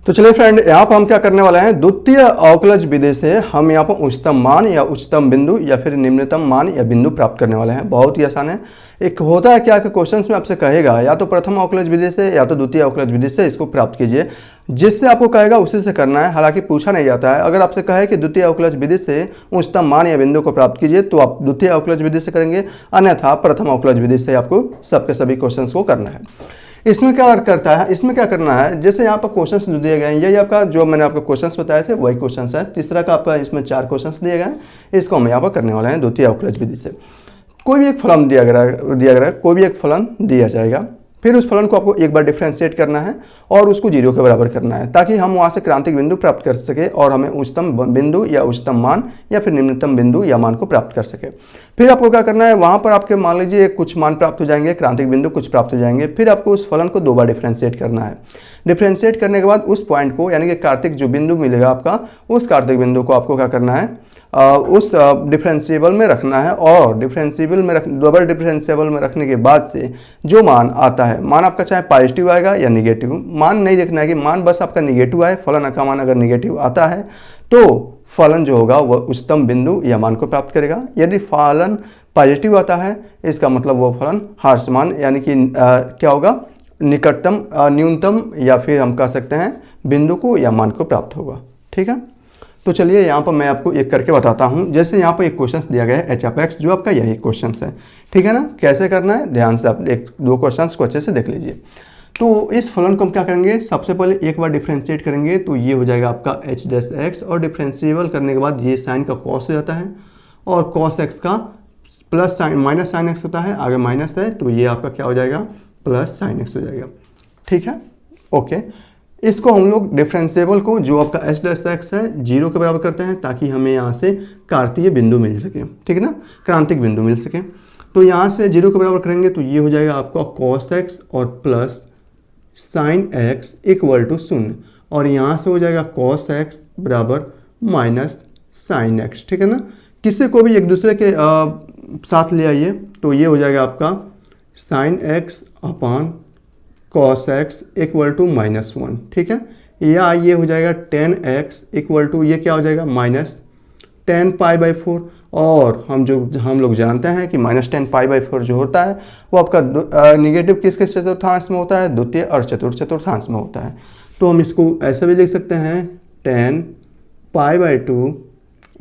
तो चलिए फ्रेंड, यहाँ पर हम क्या करने वाले हैं, द्वितीय अवकलज विधि से हम यहाँ पर उच्चतम मान या उच्चतम बिंदु या फिर निम्नतम मान या बिंदु प्राप्त करने वाले हैं। बहुत ही आसान है। एक होता है क्या कि क्वेश्चंस में आपसे कहेगा या तो प्रथम अवकलज विधि से या तो द्वितीय अवकलज विधि से इसको प्राप्त कीजिए। जिससे आपको कहेगा उसी से करना है, हालांकि पूछा नहीं जाता है। अगर आपसे कहे कि द्वितीय अवकलज विधि से उच्चतम मान या बिंदु को प्राप्त कीजिए तो आप द्वितीय अवकलज विधि से करेंगे, अन्यथा प्रथम अवकलज विधि से आपको सबके सभी क्वेश्चंस को करना है। इसमें क्या करता है, इसमें क्या करना है, जैसे यहाँ पर क्वेश्चंस जो दिए गए हैं यही आपका जो मैंने आपको क्वेश्चंस बताए थे वही क्वेश्चंस है। तीसरा का आपका इसमें 4 क्वेश्चंस दिए गए हैं, इसको हम यहाँ पर करने वाले हैं द्वितीय अवकलज विधि से। कोई भी एक फलन दिया गया, कोई भी एक फलन दिया जाएगा, फिर उस फलन को आपको एक बार डिफ्रेंशिएट करना है और उसको 0 के बराबर करना है ताकि हम वहाँ से क्रांतिक बिंदु प्राप्त कर सके और हमें उच्चतम बिंदु या उच्चतम मान या फिर निम्नतम बिंदु या मान को प्राप्त कर सके। फिर आपको क्या करना है, वहाँ पर आपके मान लीजिए कुछ मान प्राप्त हो जाएंगे, क्रांतिक बिंदु कुछ प्राप्त हो जाएंगे, फिर आपको उस फलन को 2 बार डिफ्रेंशिएट करना है। डिफ्रेंशिएट करने के बाद उस पॉइंट को यानी कि कार्तिक जो बिंदु मिलेगा आपका, उस कार्तिक बिंदु को आपको क्या करना है, उस डिफरेंशिएबल में रखना है और डबल डिफरेंशिएबल में रखने के बाद से जो मान आता है, मान आपका चाहे पॉजिटिव आएगा या निगेटिव, मान नहीं देखना है कि मान बस आपका निगेटिव आए, फलन का मान अगर निगेटिव आता है तो फलन जो होगा वह उच्चतम बिंदु या मान को प्राप्त करेगा। यदि फलन पॉजिटिव आता है इसका मतलब वो फलन हार्स मान यानी कि क्या होगा, निकटतम न्यूनतम या फिर हम कह सकते हैं बिंदु को या मान को प्राप्त होगा। ठीक है, तो चलिए यहाँ पर मैं आपको एक करके बताता हूँ। जैसे यहाँ पर एक क्वेश्चन दिया गया है h(x) जो आपका यही क्वेश्चन है। ठीक है ना, कैसे करना है ध्यान से आप 1-2 क्वेश्चन को अच्छे से देख लीजिए। तो इस फलन को हम क्या करेंगे, सबसे पहले एक बार डिफ्रेंशिएट करेंगे तो ये हो जाएगा आपका h'(x) और डिफ्रेंशिएबल करने के बाद ये साइन का कॉस हो जाता है और कॉस x का plus sine minus sine x होता है, आगे माइनस है तो ये आपका क्या हो जाएगा, प्लस साइन x हो जाएगा। ठीक है, ओके। इसको हम लोग डिफरेंशिएबल को जो आपका h'(x) है 0 के बराबर करते हैं ताकि हमें यहाँ से कार्तीय बिंदु मिल सके। ठीक है ना, क्रांतिक बिंदु मिल सके। तो यहाँ से 0 के बराबर करेंगे तो ये हो जाएगा आपका cos x और plus sine x equal to 0 और यहाँ से हो जाएगा cos x बराबर माइनस साइन x। ठीक है ना, किसी को भी एक दूसरे के साथ ले आइए तो ये हो जाएगा आपका sine x upon cos x equal to -1। ठीक है, या ये हो जाएगा tan x इक्वल टू ये क्या हो जाएगा, माइनस tan π/4 और हम लोग जानते हैं कि -tan π/4 जो होता है वो आपका निगेटिव किसके चतुर्थांश में होता है, द्वितीय और चतुर्थांश में होता है। तो हम इसको ऐसा भी लिख सकते हैं tan π/2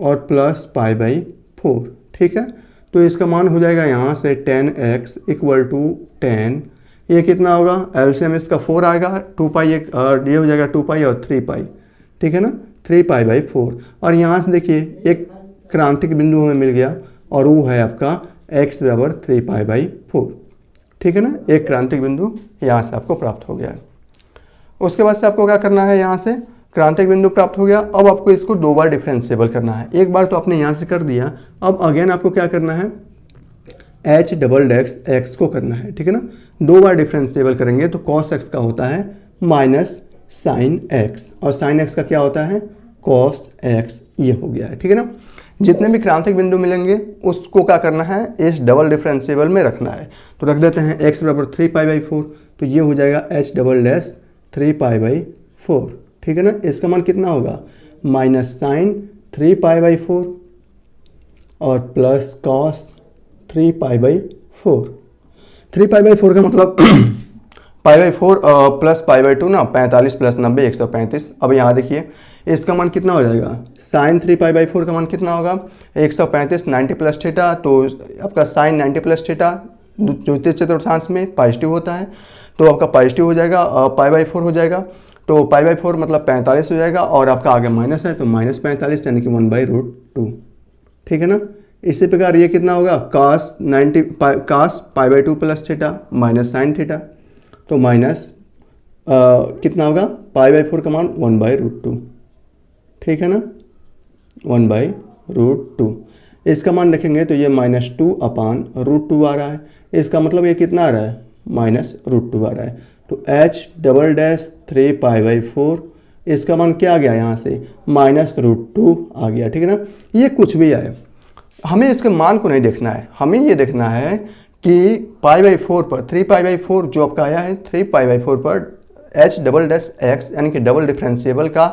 और प्लस π/4। ठीक है, तो इसका मान हो जाएगा यहाँ से tan x equal to tan, ये कितना होगा, एलसीएम इसका 4 आएगा, 2π ये हो जाएगा 2π और 3π। ठीक है ना, 3π/4 और यहाँ से देखिए एक क्रांतिक बिंदु हमें मिल गया और वो है आपका x बराबर 3π/4। ठीक है ना, एक क्रांतिक बिंदु यहाँ से आपको प्राप्त हो गया है। उसके बाद से आपको क्या करना है, यहाँ से क्रांतिक बिंदु प्राप्त हो गया। अब आपको इसको 2 बार डिफरेंशिएबल करना है। एक बार तो आपने यहाँ से कर दिया, अब अगेन आपको क्या करना है, h'(x) को करना है। ठीक है ना, 2 बार डिफरेंशिएबल करेंगे तो cos x का होता है माइनस साइन x और साइन x का क्या होता है, cos x। ये हो गया है। ठीक है ना, जितने भी क्रांतिक बिंदु मिलेंगे उसको क्या करना है, इस डबल डिफरेंशिएबल में रखना है। तो रख देते हैं x बराबर 3π/4 तो ये हो जाएगा h'(3π/4। ठीक है ना, इसका मान कितना होगा, माइनस साइन 3π/4 और प्लस cos 3π/4। 3π/4 का मतलब π/4 प्लस π/2 ना, 45 प्लस 90 135। अब यहाँ देखिए इसका मान कितना हो जाएगा, साइन 3π/4 का मान कितना होगा, 135 90 प्लस थीटा, तो आपका साइन 90 प्लस थीटा द्वितीय चतुर्थांश में पॉजिटिव होता है तो आपका पॉजिटिव हो जाएगा, π/4 हो जाएगा तो π/4 मतलब 45 हो जाएगा और आपका आगे माइनस है तो माइनस 45 यानी कि 1/√2। ठीक है ना, इसी प्रकार ये कितना होगा, cos π/2 plus theta minus sine theta तो माइनस कितना होगा, π/4 का मान 1/√2। ठीक है ना, 1/√2। इसका मान रखेंगे तो ये -2 अपान √2 आ रहा है। इसका मतलब ये कितना आ रहा है, -√2 आ रहा है। तो h'(3π/4) इसका मान क्या आ गया, यहाँ से -√2 आ गया। ठीक है ना, ये कुछ भी आए, हमें इसके मान को नहीं देखना है, हमें ये देखना है कि π/4 पर 3π/4 जो आपका आया है 3π/4 पर एच डबल डैश एक्स यानी कि डबल डिफरेंशिएबल का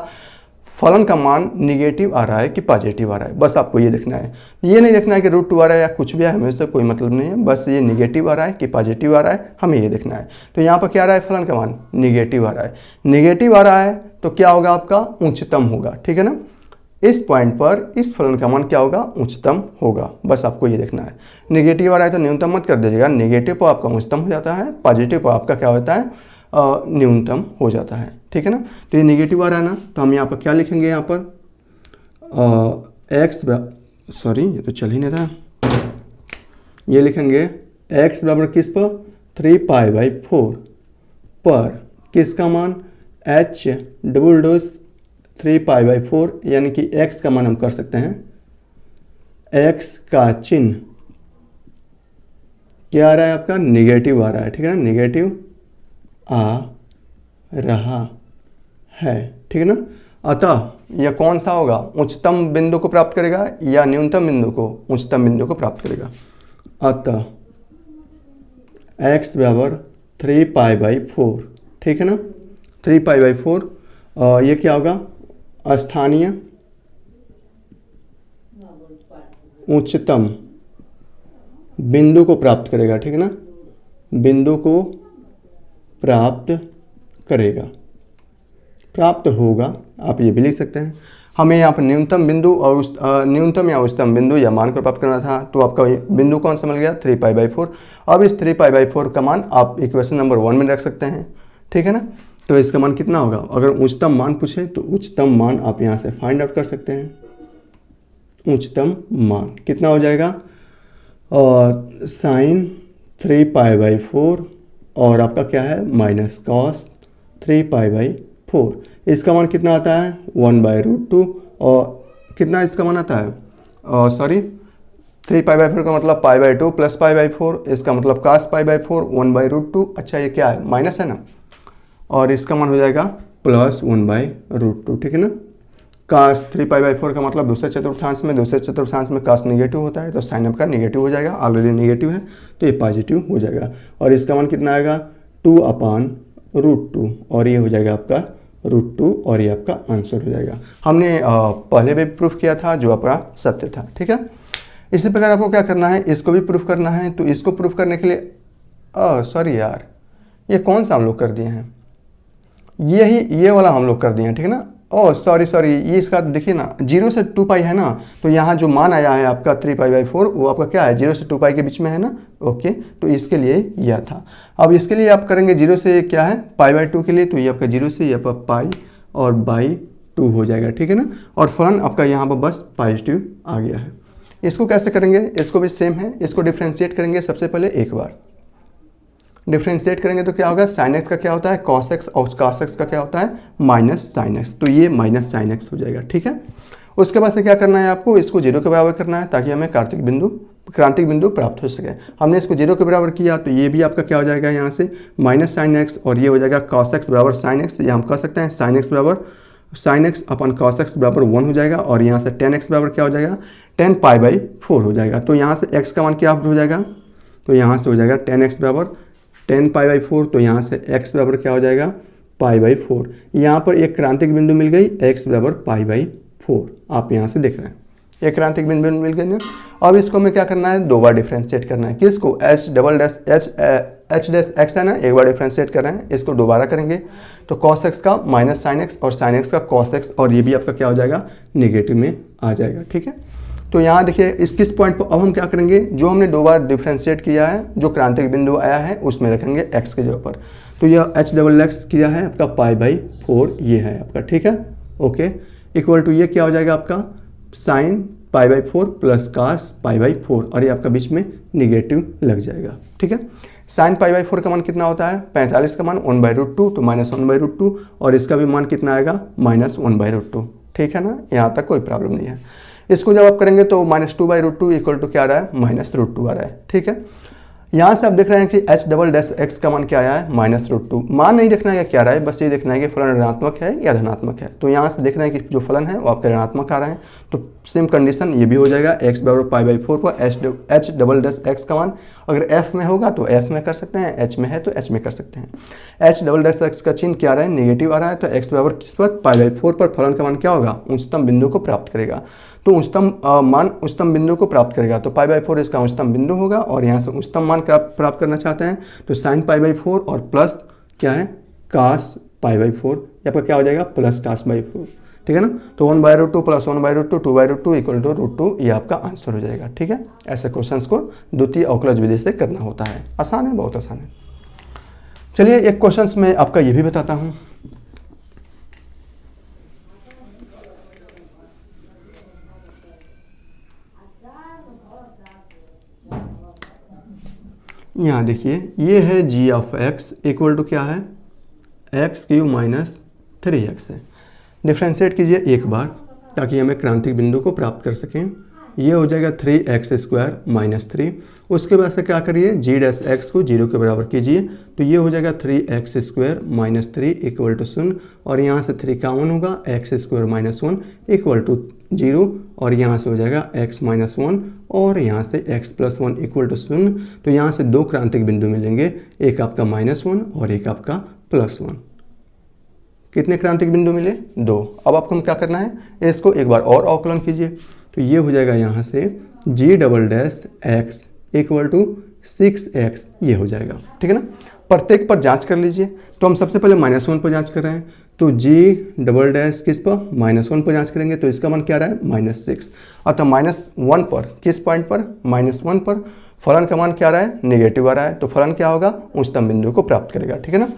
फलन का मान निगेटिव आ रहा है कि पॉजिटिव आ रहा है, बस आपको ये देखना है। ये नहीं देखना है कि √2 आ रहा है या कुछ भी है, हमें उससे कोई मतलब नहीं है, बस ये निगेटिव आ रहा है कि पॉजिटिव आ रहा है, हमें ये देखना है। तो यहाँ पर क्या आ रहा है, फलन का मान निगेटिव आ रहा है। निगेटिव आ रहा है तो क्या होगा, आपका उच्चतम होगा, ठीक है ना। इस पॉइंट पर इस फलन का मान क्या होगा, उच्चतम होगा, बस आपको ये देखना है। निगेटिव आ रहा है तो न्यूनतम मत कर दीजिएगा, निगेटिव पर आपका उच्चतम हो जाता है, पॉजिटिव पर आपका क्या होता है, न्यूनतम हो जाता है, ठीक है ना। तो ये निगेटिव आ रहा है ना, तो हम यहाँ पर क्या लिखेंगे, यहाँ पर एक्स, सॉरी ये तो चल ही नहीं रहा, ये लिखेंगे x बराबर किस पर, 3π/4 पर किसका मान, h डबल डोज 3π/4 यानी कि x का मान हम कर सकते हैं, x का चिन्ह क्या आ रहा है आपका, निगेटिव आ रहा है, ठीक है ना, निगेटिव आ रहा है, ठीक है ना। अतः यह कौन सा होगा, उच्चतम बिंदु को प्राप्त करेगा या न्यूनतम बिंदु को, उच्चतम बिंदु को प्राप्त करेगा। अतः x बराबर 3π/4, ठीक है ना, 3π/4 ये क्या होगा, स्थानीय उच्चतम बिंदु को प्राप्त करेगा, ठीक है ना, बिंदु को प्राप्त करेगा, प्राप्त होगा, आप ये भी लिख सकते हैं। हमें यहाँ पर न्यूनतम बिंदु और न्यूनतम या उच्चतम बिंदु या मान को प्राप्त करना था, तो आपका बिंदु कौन सा मिल गया, 3π/4। अब इस 3π/4 का मान आप इक्वेशन नंबर 1 में रख सकते हैं, ठीक है ना। तो इसका मान कितना होगा, अगर उच्चतम मान पूछे तो उच्चतम मान आप यहाँ से फाइंड आउट कर सकते हैं। उच्चतम मान कितना हो जाएगा, और साइन 3π/4 और आपका क्या है, माइनस कॉस 3π/4, इसका मान कितना आता है, 1/√2, और कितना इसका मान आता है, सॉरी 3π/4 का मतलब π/2 प्लस π/4, इसका मतलब cos π/4 1/√2, अच्छा ये क्या है, माइनस है ना, और इसका मान हो जाएगा प्लस 1/√2, ठीक है ना। cos 3π/4 का मतलब दूसरे चतुर्थांश में, दूसरे चतुर्थांश में cos निगेटिव होता है, तो साइन आपका निगेटिव हो जाएगा, ऑलरेडी निगेटिव है तो ये पॉजिटिव हो जाएगा, और इसका मान कितना आएगा, 2/√2, और ये हो जाएगा आपका √2, और ये आपका आंसर हो जाएगा। हमने पहले भी प्रूफ किया था, जो आपका सत्य था, ठीक है। इसी प्रकार आपको क्या करना है, इसको भी प्रूफ करना है। तो इसको प्रूफ करने के लिए सॉरी यार, ये कौन सा हम लोग कर दिए हैं, यही ये वाला हम लोग कर दिए हैं, ठीक है ना। सॉरी ये इसका देखिए ना, 0 से 2π है ना, तो यहाँ जो मान आया है आपका 3π/4 वो आपका क्या है, 0 से 2π के बीच में है ना, ओके। तो इसके लिए यह था। अब इसके लिए आप करेंगे 0 से क्या है, π/2 के लिए, तो ये आपका 0 से ये आपका पाई और /2 हो जाएगा, ठीक है ना। और फलन आपका यहाँ पर बस पॉजिटिव आ गया है। इसको कैसे करेंगे, इसको भी सेम है, इसको डिफ्रेंशिएट करेंगे सबसे पहले एक बार। डिफ्रेंशिएट करेंगे तो क्या होगा, sin x का क्या होता है, cos x, और cos x का क्या होता है, माइनस sin x, तो ये माइनस sin x हो जाएगा, ठीक है। उसके बाद से क्या करना है आपको, इसको 0 के बराबर करना है, ताकि हमें क्रांतिक बिंदु प्राप्त हो सके। हमने इसको 0 के बराबर किया, तो ये भी आपका क्या हो जाएगा, यहाँ से माइनस sin x, और ये हो जाएगा cos x बराबर sin x, ये हम कह सकते हैं sin x बराबर sin x अपन cos x बराबर 1 हो जाएगा, और यहाँ से tan x बराबर क्या हो जाएगा, 10π/4 हो जाएगा। तो यहाँ से x का मान क्या हो जाएगा, तो यहाँ से हो जाएगा tan x बराबर 10π/4, तो यहाँ से x बराबर क्या हो जाएगा, π/4। यहाँ पर एक क्रांतिक बिंदु मिल गई, x बराबर π/4, आप यहाँ से देख रहे हैं एक क्रांतिक बिंदु मिल गई ना। अब इसको हमें क्या करना है, 2 बार डिफ्रेंशिएट करना है। किसको, h डैश x है ना, एक बार डिफ्रेंशिएट कर रहे हैं, इसको दोबारा करेंगे तो cos x का माइनस sin x और sin x का cos x, और ये भी आपका क्या हो जाएगा, निगेटिव में आ जाएगा, ठीक है। तो यहाँ देखिए इस किस पॉइंट पर अब हम क्या करेंगे, जो हमने 2 बार डिफ्रेंशिएट किया है, जो क्रांतिक बिंदु आया है उसमें रखेंगे x के जगह पर। तो यह h किया है आपका π/4, ये है आपका, ठीक है, ओके। इक्वल टू ये क्या हो जाएगा आपका sin π/4 प्लस cos π/4, और ये आपका बीच में निगेटिव लग जाएगा, ठीक है। sin π/4 का मान कितना होता है, 45 का मान 1/√2, तो माइनस 1/√2, और इसका भी मान कितना आएगा, माइनस 1/√2, ठीक है ना। यहाँ तक कोई प्रॉब्लम नहीं है। इसको जब आप करेंगे तो -2/√2 इक्वल टू क्या आ रहा है, -√2 आ रहा है, ठीक है। यहाँ से आप देख रहे हैं कि h डबल डैश x का मान क्या आया है, -√2। मान नहीं देखना है क्या आ रहा है, बस ये देखना है कि फलन ऋणात्मक है या धनात्मक है। तो यहाँ से देख रहे हैं कि जो फलन है वो आपके ऋणात्मक आ रहे हैं, तो सेम कंडीशन ये भी हो जाएगा, x बराबर पाई बाई 4 पर h डबल डैश x का मान अगर f में होगा तो f में कर सकते हैं, h में है तो h में कर सकते हैं। h डबल डैश x का चिन्ह क्या आ रहा है, नेगेटिव आ रहा है, तो x बराबर किस पर पाई बाई 4 पर फलन का मान क्या होगा, उच्चतम बिंदु को प्राप्त करेगा। तो उच्चतम मान उच्चतम बिंदु को प्राप्त करेगा, तो पाई बाई 4 इसका उच्चतम बिंदु होगा और यहाँ से उच्चतम मान प्राप्त करना चाहते हैं तो साइन पाई बाई 4 और प्लस क्या है कास पाई बाई 4, यहाँ पर क्या हो जाएगा प्लस कास बाई 4, ठीक है ना। तो 1/√2 प्लस 1/√2 2/√2 इक्वल टू √2, ये आपका आंसर हो जाएगा, ठीक है। ऐसे क्वेश्चंस को द्वितीय अवकलज विधि से करना होता है, आसान है, बहुत आसान है। चलिए एक क्वेश्चंस में आपका ये भी बताता हूँ। यहाँ देखिए ये है g of x equal to क्या है x³ माइनस 3x है। डिफ्रेंशिएट कीजिए एक बार ताकि हमें क्रांतिक बिंदु को प्राप्त कर सकें। ये हो जाएगा 3x² माइनस 3। उसके बाद से क्या करिए g डैश x को 0 के बराबर कीजिए, तो ये हो जाएगा 3x² माइनस 3 इक्वल टू 0 और यहाँ से 3 कॉमन होगा, x² माइनस 1 इक्वल टू 0 और यहाँ से हो जाएगा x माइनस 1 और यहाँ से x प्लस 1 इक्वल टू 0। तो यहाँ से दो क्रांतिक बिंदु मिलेंगे, एक आपका -1 और एक आपका +1। कितने क्रांतिक बिंदु मिले, 2। अब आपको क्या करना है, इसको एक बार और अवकलन कीजिए, तो ये हो जाएगा यहाँ से g double dash x equal to 6x, ये हो जाएगा, ठीक है ना। प्रत्येक पर जांच कर लीजिए, तो हम सबसे पहले -1 पर जांच कर रहे हैं, तो g डबल डैश किस पर -1 पर जांच करेंगे, तो इसका मान क्या रहा है -6। अतः -1 पर किस पॉइंट पर, -1 पर फलन का मान क्या आ रहा है, नेगेटिव आ रहा है, तो फलन क्या होगा, उच्चतम बिंदु को प्राप्त करेगा, ठीक है ना।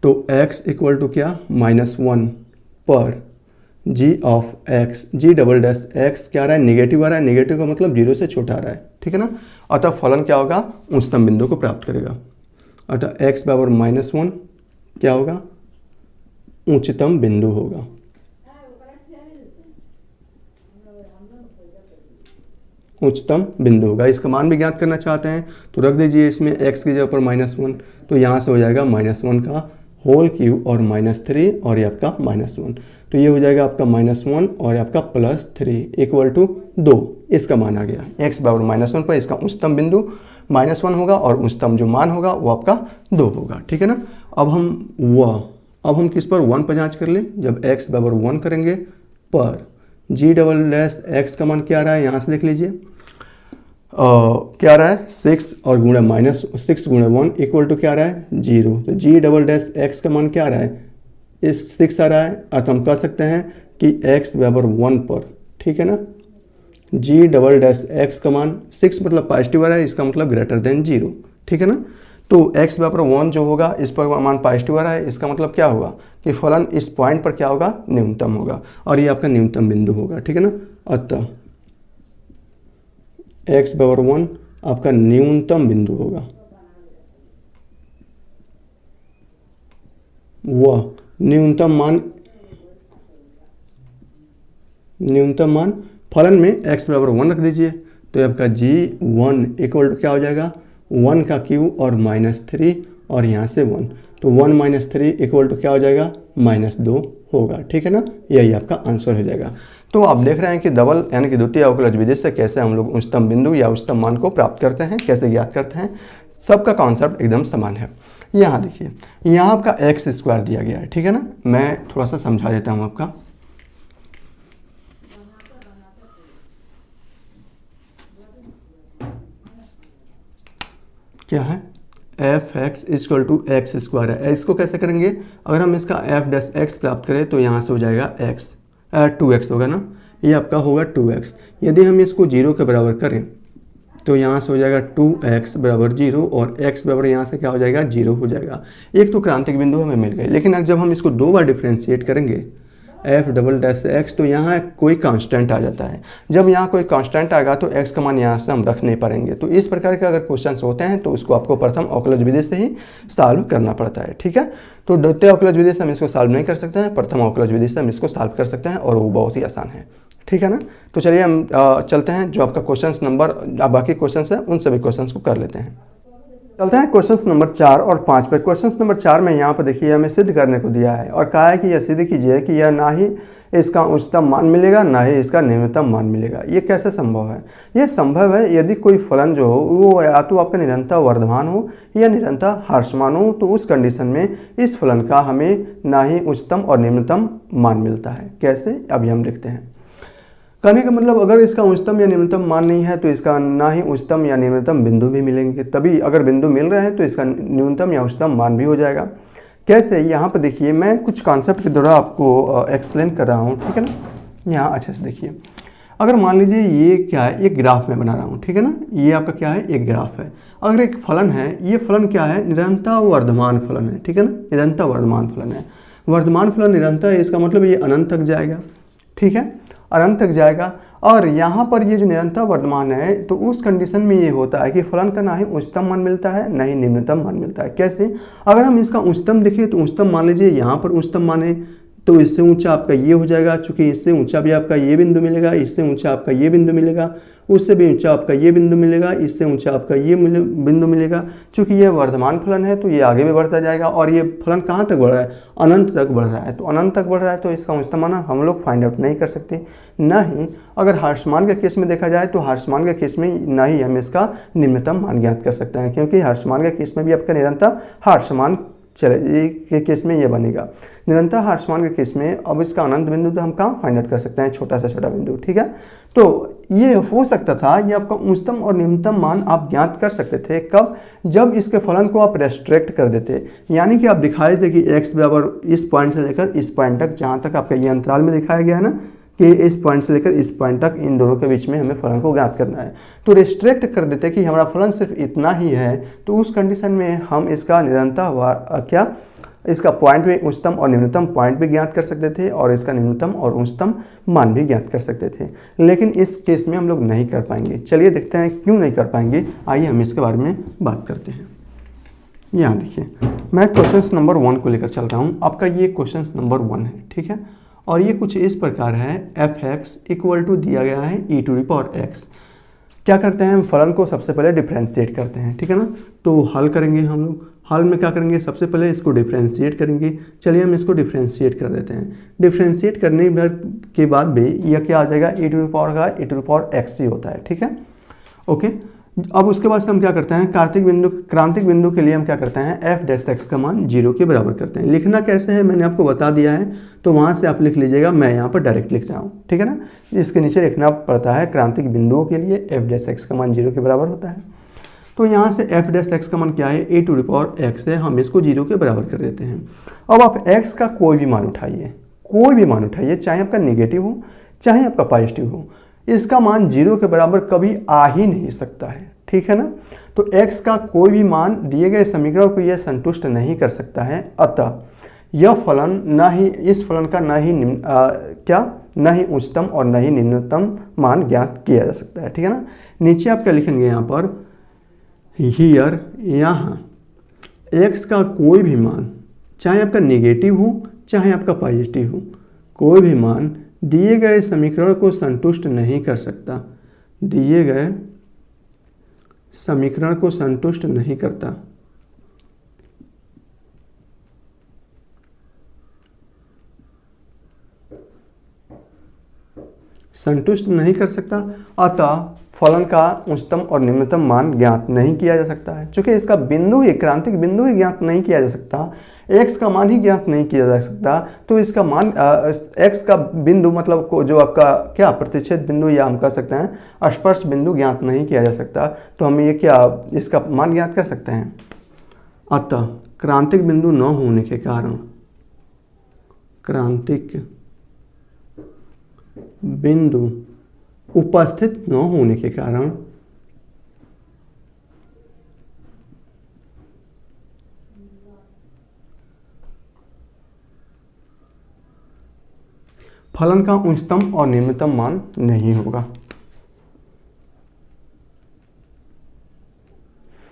तो x इक्वल टू क्या -1 पर g of x, g double dash x क्या आ रहा है, नेगेटिव आ रहा है, नेगेटिव का मतलब 0 से छोटा आ रहा है, ठीक है ना। अतः फलन क्या होगा, उच्चतम बिंदु को प्राप्त करेगा। अतः x बराबर -1 क्या होगा, उच्चतम बिंदु होगा। उच्चतम बिंदु होगा। इसका मान भी ज्ञात करना चाहते हैं तो रख दीजिए इसमें x की जगह पर -1, तो यहाँ से हो जाएगा -1 का होल क्यूब और -3 और ये आपका -1, तो ये हो जाएगा आपका -1 और आपका +3 इक्वल टू 2। इसका मान आ गया x बराबर -1 पर इसका उच्चतम बिंदु -1 होगा और उच्चतम जो मान होगा वो आपका 2 होगा, ठीक है ना। अब हम किस पर 1 पर जांच कर ले, जब x बराबर 1 करेंगे पर g डबल डैश x का मान क्या आ रहा है, यहाँ से देख लीजिए क्या आ रहा है 6 और गुणा -6 गुणा 1 इक्वल टू क्या आ रहा है 0। तो g डबल डैश x का मान क्या आ रहा है, इस 6 आ रहा है, अतः हम कह सकते हैं कि x बराबर 1 पर, ठीक है ना, g डबल डैश x का मान 6 मतलब पॉजिटिव आ रहा है, इसका मतलब ग्रेटर देन 0, ठीक है ना। तो x बराबर 1 जो होगा इस पर मान पॉजिटिव आ रहा है, इसका मतलब क्या होगा कि फलन इस पॉइंट पर क्या होगा, न्यूनतम होगा और ये आपका न्यूनतम बिंदु होगा, ठीक है ना। अतः x बराबर 1 आपका न्यूनतम बिंदु होगा, वह न्यूनतम मान फलन में x बराबर 1 रख दीजिए, तो आपका g1 इक्वल टू क्या हो जाएगा 1 का क्यूब और -3 और यहाँ से 1, तो 1 - 3 इक्वल टू क्या हो जाएगा -2 होगा, ठीक है ना। यही आपका आंसर हो जाएगा। तो आप देख रहे हैं कि डबल यानी कि द्वितीय अवकलज विधि से कैसे हम लोग उच्चतम बिंदु या उच्चतम मान को प्राप्त करते हैं, कैसे ज्ञात करते हैं, सबका कॉन्सेप्ट एकदम समान है। यहाँ देखिए, यहाँ आपका x² दिया गया है, ठीक है ना। मैं थोड़ा सा समझा देता हूँ आपका। क्या है f(x) इक्वल टू x² है। इसको कैसे करेंगे, अगर हम इसका f' प्राप्त करें तो यहाँ से हो जाएगा 2x होगा ना, ये आपका होगा 2x। यदि हम इसको 0 के बराबर करें तो यहाँ से हो जाएगा 2x बराबर 0 और x बराबर यहाँ से क्या हो जाएगा 0 हो जाएगा। एक तो क्रांतिक बिंदु हमें मिल गए, लेकिन जब हम इसको 2 बार डिफ्रेंशिएट करेंगे f'(x) तो यहाँ कोई कांस्टेंट आ जाता है। जब यहाँ कोई कांस्टेंट आएगा तो x का मान यहाँ से हम रख नहीं पाएंगे। तो इस प्रकार के अगर क्वेश्चंस होते हैं तो उसको आपको प्रथम अवकलज विधि से ही सॉल्व करना पड़ता है, ठीक है। तो द्वितीय अवकलज विधि से हम इसको सॉल्व नहीं कर सकते हैं, प्रथम अवकलज विधि से हम इसको सॉल्व कर सकते हैं और वो बहुत ही आसान है, ठीक है ना। तो चलिए हम चलते हैं, जो आपका क्वेश्चन नंबर बाकी क्वेश्चन है उन सभी क्वेश्चन को कर लेते हैं। चलते हैं क्वेश्चन नंबर 4 और 5 पे। क्वेश्चन नंबर 4 में यहाँ पर देखिए हमें सिद्ध करने को दिया है और कहा है कि यह सिद्ध कीजिए कि यह ना ही इसका उच्चतम मान मिलेगा, ना ही इसका निम्नतम मान मिलेगा। ये कैसे संभव है? ये संभव है यदि कोई फलन जो हो वो या तो आपका निरंतर वर्धमान हो या निरंतर ह्रासमान हो, तो उस कंडीशन में इस फलन का हमें ना ही उच्चतम और निम्नतम मान मिलता है। कैसे? अभी हम देखते हैं। कहने का मतलब अगर इसका उच्चतम या निम्नतम मान नहीं है तो इसका ना ही उच्चतम या निम्नतम बिंदु भी मिलेंगे, तभी अगर बिंदु मिल रहे हैं तो इसका न्यूनतम या उच्चतम मान भी हो जाएगा। कैसे? यहाँ पर देखिए, मैं कुछ कॉन्सेप्ट के द्वारा आपको एक्सप्लेन कर रहा हूँ, ठीक है ना। यहाँ अच्छे से देखिए, अगर मान लीजिए ये क्या है, एक ग्राफ में बना रहा हूँ, ठीक है ना। ये आपका क्या है? एक ग्राफ है। अगर एक फलन है, ये फलन क्या है? निरंतर वर्धमान फलन है, ठीक है ना। निरंतर वर्धमान फलन है। वर्धमान फलन निरंतर है, इसका मतलब ये अनंत तक जाएगा, ठीक है, अनंत तक जाएगा। और यहाँ पर ये जो निरंतर वर्धमान है, तो उस कंडीशन में ये होता है कि फलन का ना ही उच्चतम मान मिलता है, ना ही निम्नतम मान मिलता है। कैसे? अगर हम इसका उच्चतम देखें तो उच्चतम मान लीजिए यहाँ पर उच्चतम माने तो इससे ऊंचा आपका ये हो जाएगा, चूंकि इससे ऊंचा भी आपका ये बिंदु मिलेगा, इससे ऊंचा आपका ये बिंदु मिलेगा, उससे भी ऊंचा आपका ये बिंदु मिलेगा, इससे ऊंचा आपका ये बिंदु मिलेगा। चूंकि ये वर्धमान फलन है तो ये आगे भी बढ़ता जाएगा, और ये फलन कहाँ तक बढ़ रहा है? अनंत तक बढ़ रहा है। तो अनंत तक बढ़ रहा है तो इसका उच्चतम मान हम लोग फाइंड आउट नहीं कर सकते। ना ही अगर ह्रासमान के केस में देखा जाए तो ह्रासमान के केस में ना ही हम इसका निम्नतम मान ज्ञात कर सकते हैं, क्योंकि ह्रासमान के केस में भी आपका निरंतर ह्रासमान चले के केस में ये बनेगा। निरंतर ह्रासमान के केस में अब इसका अनंत बिंदु तो हम कहाँ फाइंड आउट कर सकते हैं? छोटा से छोटा बिंदु, ठीक है। तो ये हो सकता था, ये आपका उच्चतम और निम्नतम मान आप ज्ञात कर सकते थे। कब? जब इसके फलन को आप रेस्ट्रिक्ट कर देते, यानी कि आप दिखाए थे कि x बराबर इस पॉइंट से लेकर इस पॉइंट तक, जहाँ तक आपका ये अंतराल में दिखाया गया है ना कि इस पॉइंट से लेकर इस पॉइंट तक, इन दोनों के बीच में हमें फलन को ज्ञात करना है। तो रेस्ट्रिक्ट कर देते कि हमारा फलन सिर्फ इतना ही है, तो उस कंडीशन में हम इसका निरंतर क्या इसका पॉइंट भी, उच्चतम और निम्नतम पॉइंट भी ज्ञात कर सकते थे, और इसका निम्नतम और उच्चतम मान भी ज्ञात कर सकते थे। लेकिन इस केस में हम लोग नहीं कर पाएंगे। चलिए देखते हैं क्यों नहीं कर पाएंगे। आइए हम इसके बारे में बात करते हैं। यहाँ देखिए, मैं क्वेश्चन नंबर 1 को लेकर चल रहा हूँ। आपका ये क्वेश्चन नंबर 1 है, ठीक है। और ये कुछ इस प्रकार है, f(x) इक्वल टू दिया गया है e⁻x। क्या करते हैं हम? फलन को सबसे पहले डिफ्रेंशिएट करते हैं, ठीक है ना। तो हल करेंगे हम लोग। हल में क्या करेंगे? सबसे पहले इसको डिफ्रेंशिएट करेंगे। चलिए हम इसको डिफ्रेंशिएट कर देते हैं। डिफ्रेंशिएट करने के बाद भी यह क्या आ जाएगा? e⁻x ही होता है, ठीक है, ओके। अब उसके बाद से हम क्या करते हैं? क्रांतिक बिंदु के लिए हम क्या करते हैं? f' का मान 0 के बराबर करते हैं। लिखना कैसे है मैंने आपको बता दिया है, तो वहाँ से आप लिख लीजिएगा। मैं यहाँ पर डायरेक्ट लिख रहा हूँ, ठीक है ना। इसके नीचे लिखना पड़ता है क्रांतिक बिंदुओं के लिए f' का मान 0 के बराबर होता है। तो यहाँ से f' का मान क्या है? e⁻x है, हम इसको 0 के बराबर कर देते हैं। अब आप x का कोई भी मान उठाइए, कोई भी मान उठाइए, चाहे आपका नेगेटिव हो चाहे आपका पॉजिटिव हो, इसका मान 0 के बराबर कभी आ ही नहीं सकता है, ठीक है ना। तो x का कोई भी मान दिए गए समीकरण को यह संतुष्ट नहीं कर सकता है। अतः यह फलन ना ही, इस फलन का ना ही ना ही उच्चतम और ना ही निम्नतम मान ज्ञात किया जा सकता है, ठीक है ना। नीचे आप क्या लिखेंगे? यहाँ पर हियर, यहाँ x का कोई भी मान, चाहे आपका नेगेटिव हो चाहे आपका पॉजिटिव हो, कोई भी मान दिए गए समीकरण को संतुष्ट नहीं कर सकता, दिए गए समीकरण को संतुष्ट नहीं करता। संतुष्ट नहीं कर सकता, अतः फलन का उच्चतम और निम्नतम मान ज्ञात नहीं किया जा सकता है। चूंकि इसका बिंदु ही, क्रांतिक बिंदु ही ज्ञात नहीं किया जा सकता, x का मान ही ज्ञात नहीं किया जा सकता, तो इसका मान x का बिंदु मतलब को जो आपका क्या प्रतिच्छेद बिंदु, या हम कह सकते हैं स्पर्श बिंदु ज्ञात नहीं किया जा सकता, तो हम ये क्या इसका मान ज्ञात कर सकते हैं। अतः क्रांतिक बिंदु न होने के कारण, क्रांतिक बिंदु उपस्थित न होने के कारण फलन का उच्चतम और निम्नतम मान नहीं होगा।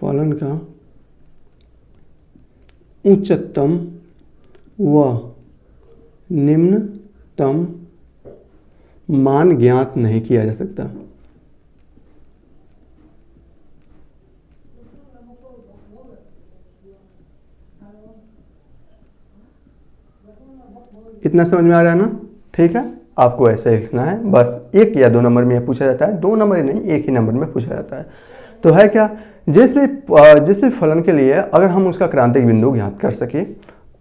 फलन का उच्चतम व निम्नतम मान ज्ञात नहीं किया जा सकता। इतना समझ में आ रहा है ना? ठीक है, आपको ऐसे लिखना है, बस 1 या 2 नंबर में पूछा जाता है, 2 नंबर ही नहीं, 1 ही नंबर में पूछा जाता है। तो है क्या, जिस भी फलन के लिए अगर हम उसका क्रांतिक बिंदु ज्ञात कर सके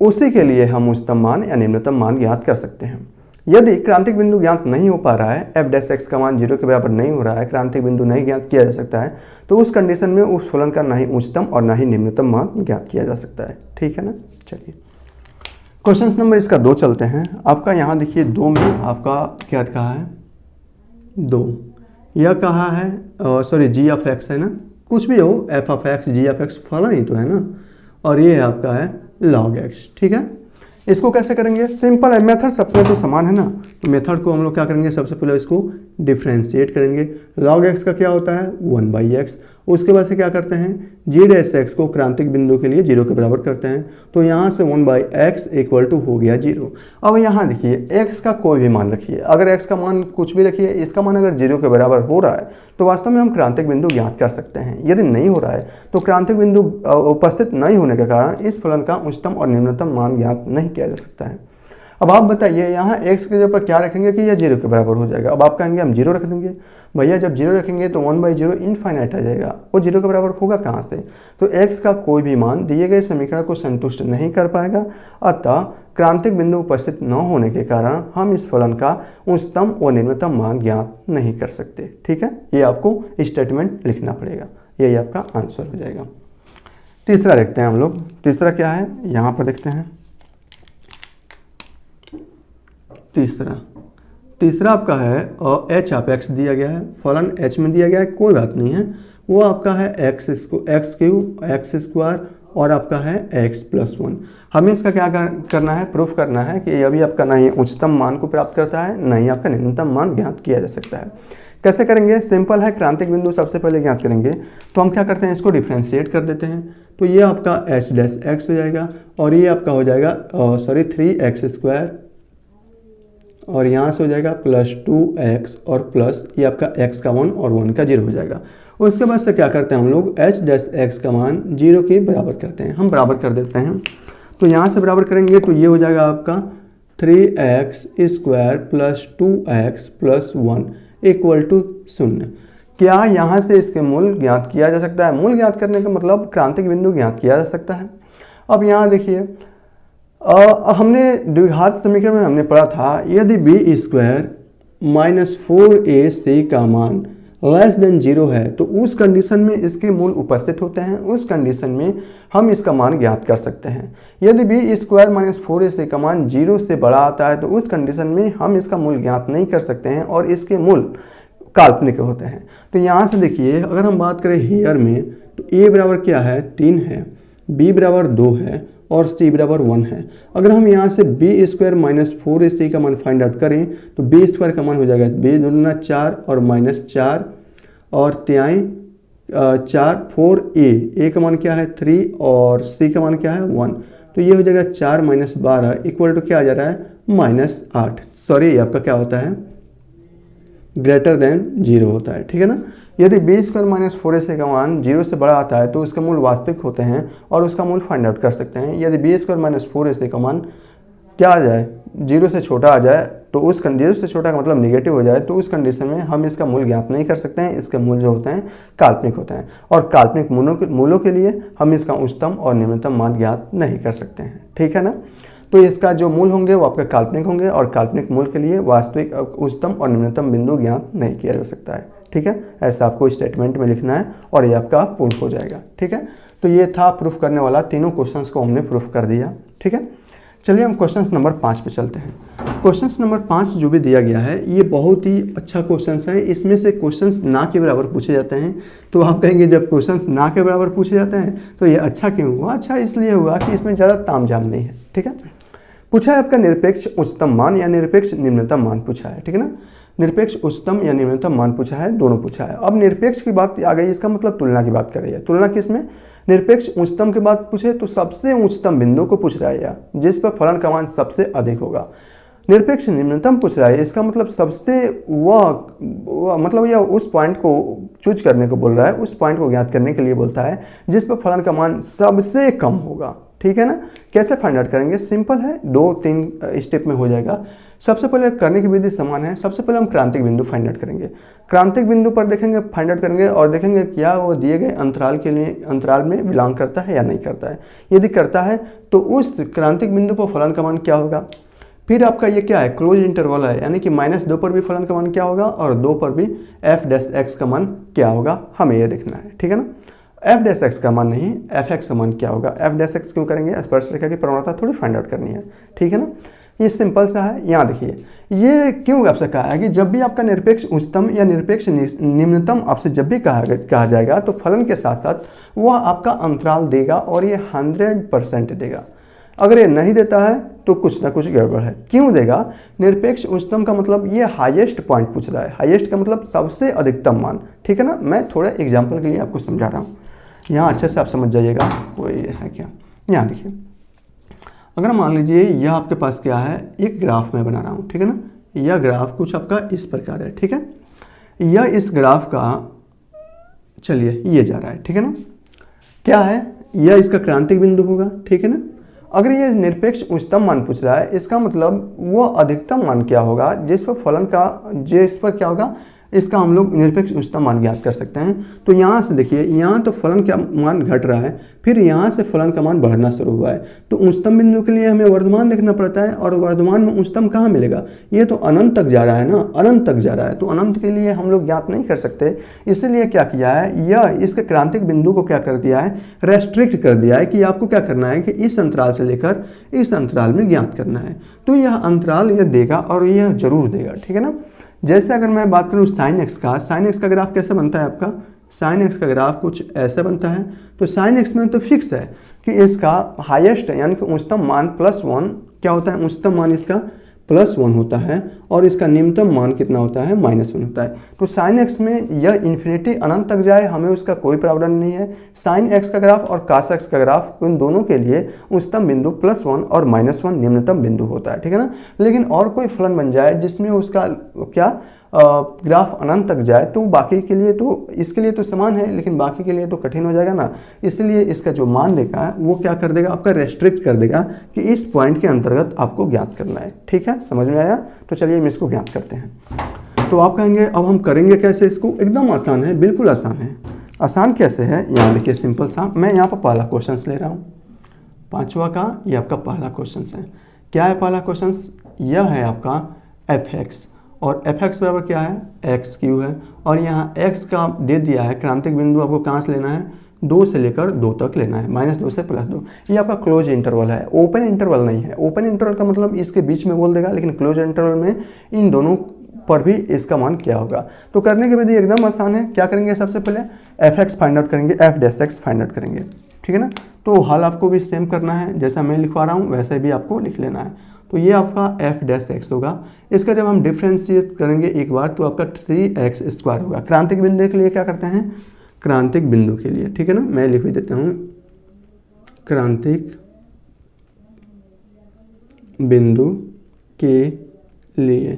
उसी के लिए हम उच्चतम मान या निम्नतम मान ज्ञात कर सकते हैं। यदि क्रांतिक बिंदु ज्ञात नहीं हो पा रहा है, एफ डैश एक्स का मान 0 के बराबर नहीं हो रहा है, क्रांतिक बिंदु नहीं ज्ञात किया जा सकता है, तो उस कंडीशन में उस फलन का ना ही उच्चतम और ना ही निम्नतम मान ज्ञात किया जा सकता है। ठीक है ना। चलिए क्वेश्चन नंबर इसका 2 चलते हैं। आपका यहाँ देखिए 2 में आपका क्या कहा है, 2 यह कहा है, सॉरी जी ऑफ एक्स है ना, कुछ भी हो, f of x g of x फलन ही तो है ना, और ये आपका है लॉग एक्स। ठीक है, इसको कैसे करेंगे, सिंपल है, मेथड सबके तो समान है ना, तो मेथड को हम लोग क्या करेंगे, सबसे पहले इसको डिफ्रेंशिएट करेंगे। लॉग एक्स का क्या होता है 1/x, उसके बाद से क्या करते हैं जी डैश एक्स को क्रांतिक बिंदु के लिए 0 के बराबर करते हैं, तो यहाँ से 1/x इक्वल टू हो गया 0। अब यहाँ देखिए x का कोई भी मान रखिए, अगर x का मान कुछ भी रखिए, इसका मान अगर 0 के बराबर हो रहा है तो वास्तव में हम क्रांतिक बिंदु ज्ञात कर सकते हैं। यदि नहीं हो रहा है तो क्रांतिक बिंदु उपस्थित नहीं होने के कारण इस फलन का उच्चतम और निम्नतम मान ज्ञात नहीं किया जा सकता है। अब आप बताइए यहाँ x के जगह पर क्या रखेंगे कि यह 0 के बराबर हो जाएगा। अब आप कहेंगे हम 0 रख देंगे, भैया जब 0 रखेंगे तो 1/0 इनफाइनाइट आ जाएगा, वो 0 के बराबर होगा कहाँ से, तो x का कोई भी मान दिए गए समीकरण को संतुष्ट नहीं कर पाएगा, अतः क्रांतिक बिंदु उपस्थित न होने के कारण हम इस फलन का उच्चतम और निम्नतम मान ज्ञात नहीं कर सकते। ठीक है, ये आपको स्टेटमेंट लिखना पड़ेगा, यही आपका आंसर हो जाएगा। तीसरा देखते हैं हम लोग, तीसरा क्या है यहाँ पर देखते हैं। तीसरा आपका है और एच ऑफ एक्स दिया गया है, फलन एच में दिया गया है, कोई बात नहीं है, वो आपका है एक्स स्क्वायर और आपका है x+1। हमें इसका क्या करना है, प्रूफ करना है कि अभी आपका ना ही उच्चतम मान को प्राप्त करता है ना ही आपका निम्नतम मान ज्ञात किया जा सकता है। कैसे करेंगे, सिंपल है, क्रांतिक बिंदु सबसे पहले ज्ञात करेंगे तो हम क्या करते हैं, इसको डिफ्रेंशिएट कर देते हैं, तो ये आपका h डैश एक्स हो जाएगा और ये आपका हो जाएगा 3x² और यहाँ से हो जाएगा +2x और प्लस ये आपका x का 1 और 1 का 0 हो जाएगा। उसके बाद से क्या करते हैं हम लोग h डैश एक्स का मान 0 के बराबर करते हैं, हम बराबर कर देते हैं, तो यहाँ से बराबर करेंगे तो ये हो जाएगा आपका 3x² + 2x + 1 इक्वल टू 0। क्या यहाँ से इसके मूल ज्ञात किया जा सकता है, मूल ज्ञात करने का मतलब क्रांतिक बिंदु ज्ञात किया जा सकता है। अब यहाँ देखिए हमने द्विघात समीकरण में हमने पढ़ा था, यदि b² - 4ac का मान <0 है तो उस कंडीशन में इसके मूल उपस्थित होते हैं, उस कंडीशन में हम इसका मान ज्ञात कर सकते हैं। यदि b² - 4ac का मान 0 से बड़ा आता है तो उस कंडीशन में हम इसका मूल ज्ञात नहीं कर सकते हैं और इसके मूल काल्पनिक होते हैं। तो यहाँ से देखिए अगर हम बात करें हेयर में तो a बराबर क्या है 3 है, b बराबर 2 है और c बराबर 1 है। अगर हम यहाँ से b² - 4ac का मान फाइंड आउट करें तो b² का मान हो जाएगा b दूना 4 और -4 और 4 4a का मान क्या है 3 और c का मान क्या है 1, तो ये हो जाएगा 4 - 12 इक्वल टू क्या आ जा रहा है -8। सॉरी ये आपका क्या होता है >0 होता है। ठीक है ना। यदि b² - 4ac का मान 0 से बड़ा आता है तो उसके मूल वास्तविक होते हैं और उसका मूल फाइंड आउट कर सकते हैं। यदि b² - 4ac का मान क्या आ जाए 0 से छोटा आ जाए तो उस 0 से छोटा का मतलब निगेटिव हो जाए तो उस कंडीशन में हम इसका मूल ज्ञात नहीं कर सकते हैं, इसके मूल जो होते हैं काल्पनिक होते हैं और काल्पनिक मूलों के लिए हम इसका उच्चतम और निम्नतम मान ज्ञात नहीं कर सकते हैं। ठीक है ना। तो इसका जो मूल होंगे वो आपके काल्पनिक होंगे और काल्पनिक मूल के लिए वास्तविक उच्चतम और निम्नतम बिंदु ज्ञात नहीं किया जा सकता है। ठीक है, ऐसा आपको स्टेटमेंट में लिखना है और ये आपका प्रूफ हो जाएगा। ठीक है, तो ये था प्रूफ करने वाला, तीनों क्वेश्चंस को हमने प्रूफ कर दिया। ठीक है, चलिए हम क्वेश्चन नंबर 5 पे चलते हैं। क्वेश्चन नंबर 5 जो भी दिया गया है ये बहुत ही अच्छा क्वेश्चन है। इसमें से क्वेश्चन ना के बराबर पूछे जाते हैं, तो आप कहेंगे जब क्वेश्चन ना के बराबर पूछे जाते हैं तो ये अच्छा क्यों हुआ? अच्छा इसलिए हुआ कि इसमें ज़्यादा तामझाम नहीं है। ठीक है, पूछा है आपका निरपेक्ष उच्चतम मान या निरपेक्ष निम्नतम मान पूछा है। ठीक है ना, निरपेक्ष उच्चतम या निम्नतम मान पूछा है, दोनों पूछा है। अब निरपेक्ष की बात आ गई, इसका मतलब तुलना की बात कर रही है। तुलना किसमें? निरपेक्ष उच्चतम की बात पूछे तो सबसे उच्चतम बिंदु को पूछ रहा है या जिस पर फलन का मान सबसे अधिक होगा। निरपेक्ष निम्नतम पूछ रहा है, इसका मतलब सबसे मतलब यह उस पॉइंट को चूज करने को बोल रहा है, उस पॉइंट को ज्ञात करने के लिए बोलता है जिस पर फलन का मान सबसे कम होगा। ठीक है ना। कैसे फाइंड आउट करेंगे, सिंपल है, 2-3 स्टेप में हो जाएगा। सबसे पहले करने की विधि समान है। सबसे पहले हम क्रांतिक बिंदु फाइंड आउट करेंगे। क्रांतिक बिंदु पर देखेंगे, फाइंड आउट करेंगे और देखेंगे क्या वो दिए गए अंतराल के लिए अंतराल में बिलोंग करता है या नहीं करता है। यदि करता है तो उस क्रांतिक बिंदु पर फलन का मान क्या होगा। फिर आपका ये क्या है, क्लोज इंटरवल है, यानी कि -2 पर भी फलन का मान क्या होगा और 2 पर भी f' का मान क्या होगा, हमें ये देखना है, ठीक है ना। f' का मान नहीं, f(x) का मान क्या होगा। f' क्यों करेंगे, स्पर्शरेखा की प्रवणता थोड़ी फाइंड आउट करनी है, ठीक है ना। ये सिंपल सा है। यहाँ देखिए, ये क्यों आपसे कहा है कि जब भी आपका निरपेक्ष उच्चतम या निरपेक्ष निम्नतम आपसे जब भी कहा जाएगा तो फलन के साथ साथ वह आपका अंतराल देगा और ये 100% देगा। अगर ये नहीं देता है तो कुछ ना कुछ गड़बड़ है। क्यों देगा, निरपेक्ष उच्चतम का मतलब ये हाईएस्ट पॉइंट पूछ रहा है। हाईएस्ट का मतलब सबसे अधिकतम मान, ठीक है ना। मैं थोड़ा एग्जाम्पल के लिए आपको समझा रहा हूँ, यहाँ अच्छे से आप समझ जाइएगा। कोई है क्या, यहाँ देखिए, अगर मान लीजिए यह आपके पास क्या है, एक ग्राफ मैं बना रहा हूँ, ठीक है ना। यह ग्राफ कुछ आपका इस प्रकार है, ठीक है। यह इस ग्राफ का, चलिए ये जा रहा है, ठीक है ना। क्या है, यह इसका क्रांतिक बिंदु होगा, ठीक है ना। अगर ये निरपेक्ष उच्चतम मान पूछ रहा है, इसका मतलब वो अधिकतम मान क्या होगा जिस पर फलन का, जिस पर क्या होगा, इसका हम लोग निरपेक्ष उच्चतम मान ज्ञात कर सकते हैं। तो यहाँ से देखिए, यहाँ तो फलन का मान घट रहा है, फिर यहाँ से फलन का मान बढ़ना शुरू हुआ है। तो उच्चतम बिंदु के लिए हमें वर्धमान देखना पड़ता है, और वर्धमान में उच्चतम कहाँ मिलेगा, ये तो अनंत तक जा रहा है ना, अनंत तक जा रहा है। तो अनंत के लिए हम लोग ज्ञात नहीं कर सकते, इसलिए क्या किया है, यह इसके क्रांतिक बिंदु को क्या कर दिया है, रेस्ट्रिक्ट कर दिया है कि आपको क्या करना है कि इस अंतराल से लेकर इस अंतराल में ज्ञात करना है। तो यह अंतराल यह देगा और यह जरूर देगा, ठीक है ना। जैसे अगर मैं बात करूँ sin x का, sin x का ग्राफ कैसे बनता है आपका, sin x का ग्राफ कुछ ऐसे बनता है। तो sin x में तो फिक्स है कि इसका हाईएस्ट यानी कि उच्चतम मान +1 क्या होता है, उच्चतम मान इसका +1 होता है और इसका निम्नतम मान कितना होता है, -1 होता है। तो sin x में यह इन्फिनिटी अनंत तक जाए, हमें उसका कोई प्रावधान नहीं है। sin x का ग्राफ और cos x का ग्राफ, उन दोनों के लिए उच्चतम बिंदु +1 और -1 निम्नतम बिंदु होता है, ठीक है ना। लेकिन और कोई फलन बन जाए जिसमें उसका क्या ग्राफ अनंत तक जाए, तो बाकी के लिए तो, इसके लिए तो समान है लेकिन बाकी के लिए तो कठिन हो जाएगा ना। इसलिए इसका जो मान देगा वो क्या कर देगा, आपका रेस्ट्रिक्ट कर देगा कि इस पॉइंट के अंतर्गत आपको ज्ञात करना है, ठीक है, समझ में आया। तो चलिए हम इसको ज्ञात करते हैं। तो आप कहेंगे अब हम करेंगे कैसे इसको, एकदम आसान है, बिल्कुल आसान है। आसान कैसे है, यहाँ देखिए सिंपल सा, मैं यहाँ पर पहला क्वेश्चन ले रहा हूँ, 5वां का, ये आपका पहला क्वेश्चन है। क्या है पहला क्वेश्चन, यह है आपका f(x) और f(x) बराबर क्या है, x³ है, और यहाँ x का दे दिया है, क्रांतिक बिंदु आपको कहाँ से लेना है, 2 से लेकर 2 तक लेना है, -2 से +2। ये आपका क्लोज इंटरवल है, ओपन इंटरवल नहीं है। ओपन इंटरवल का मतलब इसके बीच में बोल देगा, लेकिन क्लोज इंटरवल में इन दोनों पर भी इसका मान क्या होगा। तो करने की विधि एकदम आसान है। क्या करेंगे, सबसे पहले f(x) फाइंड आउट करेंगे, f'(x) फाइंड आउट करेंगे, ठीक है ना। तो हल आपको भी सेम करना है, जैसा मैं लिखवा रहा हूँ वैसे भी आपको लिख लेना है। तो ये आपका f'(x) होगा। इसका जब हम डिफ्रेंशिएट करेंगे एक बार तो आपका 3x² होगा। क्रांतिक बिंदु के लिए क्या करते हैं, क्रांतिक बिंदु के लिए, ठीक है ना, मैं लिख भी देता हूँ, क्रांतिक बिंदु के लिए,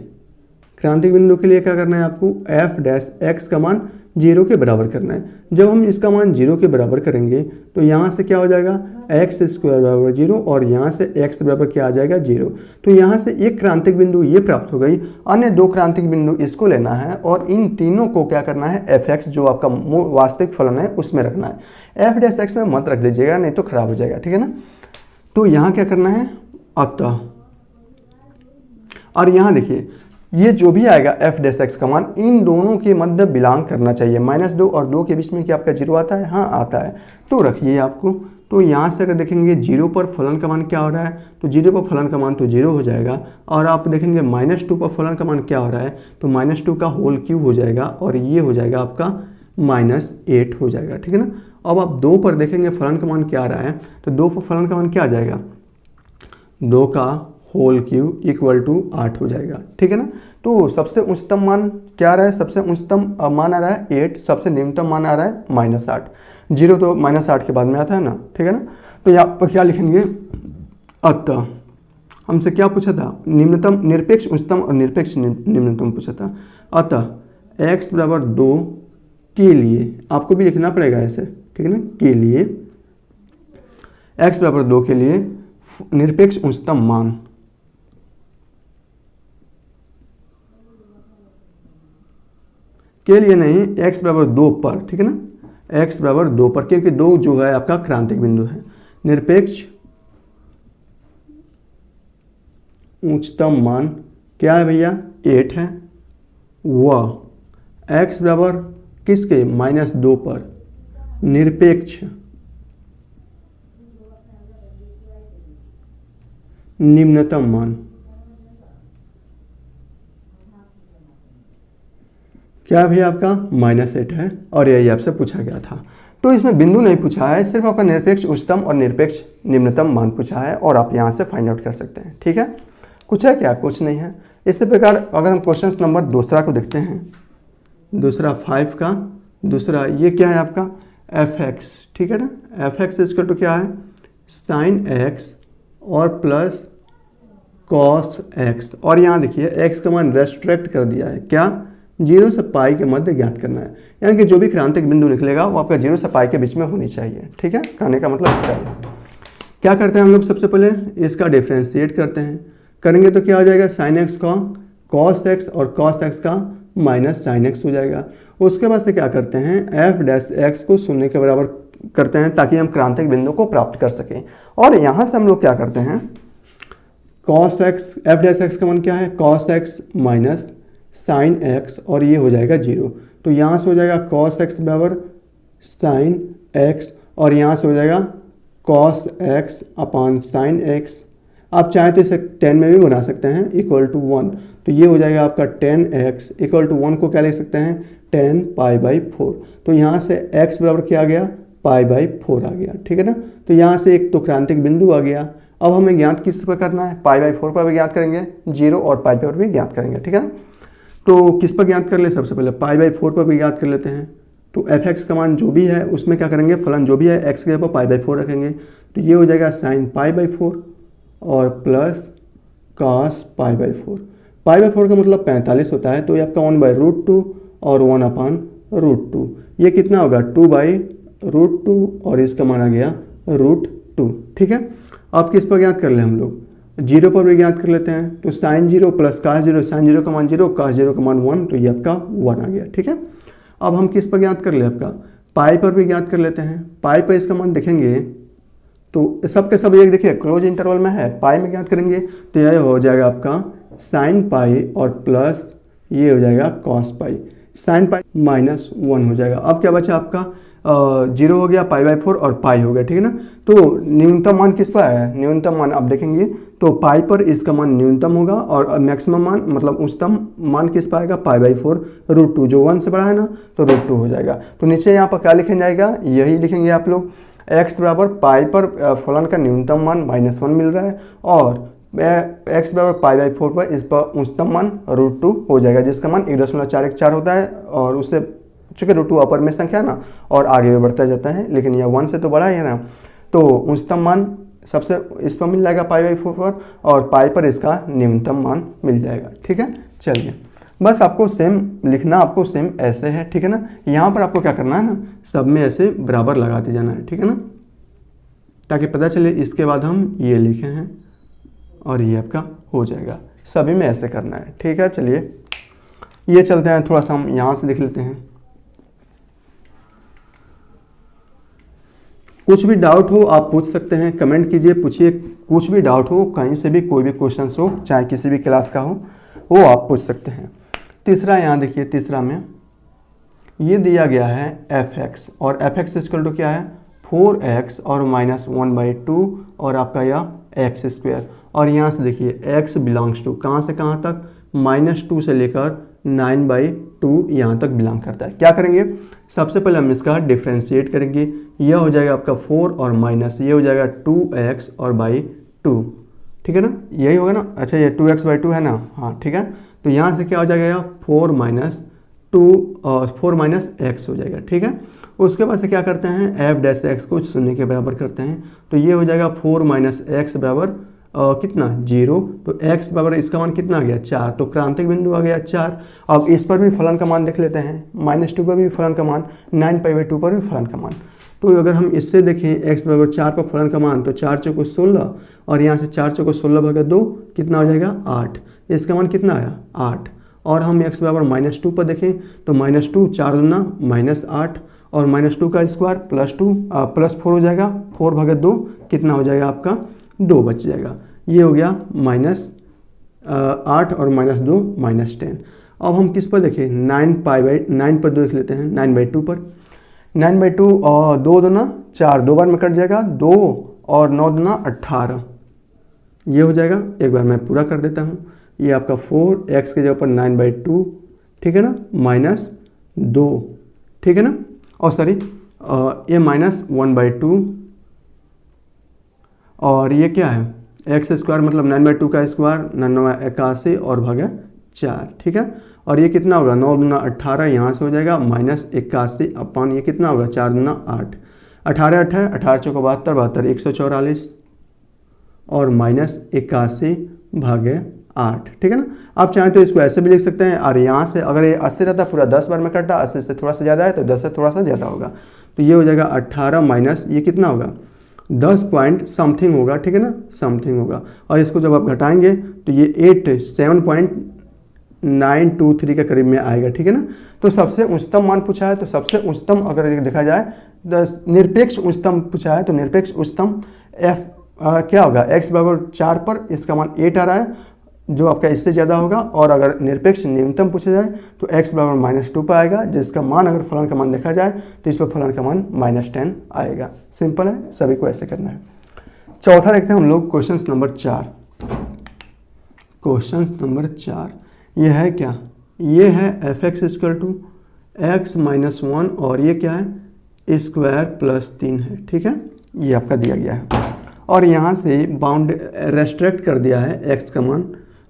क्रांतिक बिंदु के लिए क्या करना है आपको, f'(x) का मान 0 के बराबर करना है। जब हम इसका मान 0 के बराबर करेंगे तो यहाँ से क्या हो जाएगा, x² बराबर 0 और यहाँ से x बराबर क्या आ जाएगा, 0। तो यहाँ से एक क्रांतिक बिंदु ये प्राप्त हो गई, अन्य 2 क्रांतिक बिंदु इसको लेना है और इन तीनों को क्या करना है, f(x) जो आपका वास्तविक फलन है उसमें रखना है। f'(x) में मत रख दीजिएगा, नहीं तो खराब हो जाएगा, ठीक है ना। तो यहाँ क्या करना है, अतः, और यहाँ देखिए ये जो भी आएगा f'(x) का मान इन दोनों के मध्य बिलोंग करना चाहिए। -2 और 2 के बीच में क्या आपका 0 आता है, हाँ आता है, तो रखिए आपको। तो यहाँ से अगर देखेंगे 0 पर फलन का मान क्या हो रहा है, तो 0 पर फलन का मान तो 0 हो जाएगा, और आप देखेंगे -2 पर फलन का मान क्या हो रहा है, तो -2 का होल क्यूब हो जाएगा और ये हो जाएगा आपका -8 हो जाएगा, ठीक है ना। अब आप 2 पर देखेंगे फलन का मान क्या आ रहा है, तो 2 पर फलन का मान क्या आ जाएगा, 2 का होल क्यूब इक्वल टू 8 हो जाएगा, ठीक है ना। तो सबसे उच्चतम मान क्या आ रहा है, सबसे उच्चतम मान आ रहा है 8, सबसे निम्नतम मान आ रहा है -8। 0 तो -8 के बाद में आता है ना, ठीक है ना। तो यहाँ पर क्या लिखेंगे, अतः हमसे क्या पूछा था, निम्नतम, निरपेक्ष उच्चतम और निरपेक्ष निम्नतम पूछा था। अतः x बराबर 2 के लिए आपको भी लिखना पड़ेगा ऐसे, ठीक है ना, के लिए x बराबर 2 के लिए निरपेक्ष उच्चतम मान के लिए नहीं, x बराबर 2 पर, ठीक है ना, x बराबर 2 पर, क्योंकि 2 जो है आपका क्रांतिक बिंदु है। निरपेक्ष उच्चतम मान क्या है भैया, 8 है, वह x बराबर किसके, -2 पर निरपेक्ष निम्नतम मान क्या भैया आपका -8 है, और यही आपसे पूछा गया था। तो इसमें बिंदु नहीं पूछा है, सिर्फ आपका निरपेक्ष उच्चतम और निरपेक्ष निम्नतम मान पूछा है, और आप यहाँ से फाइंड आउट कर सकते हैं। ठीक है, कुछ है क्या, कुछ नहीं है। इसी प्रकार अगर हम क्वेश्चन नंबर दूसरा को देखते हैं, दूसरा 5 का दूसरा, ये क्या है आपका fx, ठीक है ना, fx इक्वल टू क्या है, sin x और प्लस cos x, और यहाँ देखिए x का मान रेस्ट्रिक्ट कर दिया है, क्या, 0 से पाई के मध्य ज्ञात करना है, यानी कि जो भी क्रांतिक बिंदु निकलेगा वो आपका 0 से पाई के बीच में होनी चाहिए। ठीक है, कहने का मतलब इसका है। क्या करते हैं हम लोग, सबसे पहले इसका डिफ्रेंशिएट करते हैं, करेंगे तो क्या हो जाएगा, sin x का cos x और cos x का माइनस sin x हो जाएगा। उसके बाद से क्या करते हैं, f डैश x को 0 के बराबर करते हैं ताकि हम क्रांतिक बिंदु को प्राप्त कर सकें, और यहाँ से हम लोग क्या करते हैं, cos x, f dash x का मान क्या है, cos x minus sin x, और ये हो जाएगा 0, तो यहाँ से हो जाएगा cos x बराबर sin x, और यहाँ से हो जाएगा cos x अपान sin x। आप चाहे तो इसे 10 में भी बना सकते हैं, इक्वल टू 1, तो ये हो जाएगा आपका 10x इक्वल टू 1 को क्या लिख सकते हैं, 10 π/4, तो यहाँ से x बराबर क्या आ गया, π/4 आ गया। ठीक है ना, तो यहाँ से एक तो क्रांतिक बिंदु आ गया। अब हमें ज्ञात किस पर करना है, π/4 पर भी ज्ञात करेंगे, 0 और पाई पर भी ज्ञात करेंगे। ठीक है ना, तो किस पर ज्ञात कर ले, सबसे पहले π/4 पर भी ज्ञात कर लेते हैं। तो fx का मान जो भी है उसमें क्या करेंगे, फलन जो भी है x के ऊपर π/4 रखेंगे, तो ये हो जाएगा sin π/4 और प्लस cos π/4। π/4 का मतलब 45 होता है, तो ये आपका 1/√2 और 1/√2, ये कितना होगा 2/√2, और इसका मान आ गया √2। ठीक है, अब किस पर ज्ञात कर ले, हम लोग 0 पर भी ज्ञात कर लेते हैं, तो sin 0 प्लस cos 0, sin 0 का मान 0, cos 0 का मान 1, तो ये आपका 1 आ गया। ठीक है, अब हम किस पर ज्ञात कर ले, आपका पाई पर भी ज्ञात कर लेते हैं। पाई पर इसका मान देखेंगे तो सब के सब एक देखिए क्लोज इंटरवल में है, पाई में ज्ञात करेंगे तो यह हो जाएगा आपका sin पाई और प्लस ये हो जाएगा cos पाई, sin पाई -1 हो जाएगा। अब क्या बचा आपका 0 हो गया, π/4 और पाई हो गया। ठीक है ना, तो न्यूनतम मान किस पर है, न्यूनतम मान अब देखेंगे तो पाई पर इसका मान न्यूनतम होगा, और मैक्सिमम मान मतलब उच्चतम मान किस पर आएगा, π/4 √2, जो 1 से बड़ा है ना तो √2 हो जाएगा। तो नीचे यहाँ पर क्या लिखा जाएगा, यही लिखेंगे आप लोग, x बराबर पाई पर फलन का न्यूनतम मान -1 मिल रहा है, और x बराबर π/4 पर इस पर उच्चतम मान √2 हो जाएगा, जिसका मान 1.414 होता है, और उससे चूँकि √2 अपर में संख्या ना और आगे भी बढ़ता जाता है, लेकिन यह 1 से तो बड़ा है ना, तो उच्चतम मान सबसे इस पर मिल जाएगा π/4 पर, और पाई पर इसका न्यूनतम मान मिल जाएगा। ठीक है, चलिए बस आपको सेम लिखना, आपको सेम ऐसे है। ठीक है ना, यहाँ पर आपको क्या करना है ना, सब में ऐसे बराबर लगाते जाना है। ठीक है ना, ताकि पता चले इसके बाद हम ये लिखे हैं और ये आपका हो जाएगा, सभी में ऐसे करना है। ठीक है, चलिए ये चलते हैं, थोड़ा सा हम यहाँ से देख लेते हैं। कुछ भी डाउट हो आप पूछ सकते हैं, कमेंट कीजिए, पूछिए, कुछ भी डाउट हो कहीं से भी, कोई भी क्वेश्चन हो, चाहे किसी भी क्लास का हो, वो आप पूछ सकते हैं। तीसरा यहाँ देखिए, तीसरा में ये दिया गया है fx, और fx इक्वल टू क्या है 4x और -1/2, और आपका यह x², और यहाँ से देखिए x बिलोंग्स टू कहाँ से कहाँ तक, -2 से लेकर 9/2 यहाँ तक बिलोंग करता है। क्या करेंगे, सबसे पहले हम इसका डिफ्रेंशिएट करेंगे, यह हो जाएगा आपका 4 और माइनस ये हो जाएगा 2x और /2। ठीक है ना, यही होगा ना, अच्छा ये 2x/2 है ना, हाँ ठीक है, तो यहाँ से क्या हो जाएगा 4 माइनस x हो जाएगा। ठीक है, उसके बाद से क्या करते हैं f डैश x को 0 के बराबर करते हैं, तो ये हो जाएगा 4 माइनस x बराबर कितना 0, तो x बराबर इसका मान कितना आ गया 4, तो क्रांतिक बिंदु आ गया 4। अब इस पर भी फलन का मान देख लेते हैं, -2 पर भी फलन का मान, 9π/2 पर भी फलन का मान, तो अगर हम इससे देखें x बराबर 4 पर फलन का मान, तो 4 चौको 16 और यहाँ से 4 चौको 16 भागा 2 कितना हो जाएगा 8। इसका मान कितना आया 8। और हम x बराबर -2 पर देखें तो -2 4 दूना -8 और -2 का स्क्वायर +4 हो जाएगा, 4 भागा 2 कितना हो जाएगा आपका 2 बच जाएगा। ये हो गया -8 और -2 -10। अब हम किस पर देखें 9 पर देख लेते हैं, 9/2 पर। 9/2 और 2 दूना 4, 2 बार में कट जाएगा, 2 और 9 दूना 18, ये हो जाएगा। एक बार मैं पूरा कर देता हूँ, ये आपका 4x की जगह पर 9/2, ठीक है ना, -2, ठीक है ना, और सॉरी ये -1/2 और ये क्या है x स्क्वायर मतलब 9/2 का स्क्वायर 981 और भागा 4, ठीक है। और ये कितना होगा 9 दूना 18, यहाँ से हो जाएगा -81 अपन ये कितना होगा 4 दूना 8, 18 18 चौको 72 144 और -81 भागे 8, ठीक है ना। आप चाहें तो इसको ऐसे भी लिख सकते हैं, और यहाँ से अगर ये 80 रहता पूरा 10 बार में कटता, 80 से थोड़ा सा ज़्यादा है तो 10 से थोड़ा सा ज़्यादा होगा, तो ये हो जाएगा 18 माइनस ये कितना होगा 10 पॉइंट समथिंग होगा, ठीक है ना, समथिंग होगा। और इसको जब आप घटाएंगे तो ये 7.923 के करीब में आएगा, ठीक है ना। तो सबसे उच्चतम मान पूछा है, तो सबसे उच्चतम अगर देखा जाए निरपेक्ष उच्चतम पूछा है, तो निरपेक्ष उच्चतम क्या होगा x बराबर 4 पर इसका मान 8 आ रहा है, जो आपका इससे ज़्यादा होगा। और अगर निरपेक्ष न्यूनतम पूछा जाए तो x बराबर -2 पर आएगा, जिसका मान अगर फलन का मान देखा जाए तो इस पर फलन का मान -10 आएगा। सिंपल है, सभी को ऐसे करना है। चौथा देखते हैं हम लोग क्वेश्चन नंबर 4। क्वेश्चन नंबर 4 ये है क्या, ये है fx = x - 1 और ये क्या है स्क्वायर +3 है, ठीक है, ये आपका दिया गया है। और यहाँ से बाउंड रेस्ट्रिक्ट कर दिया है x का मान,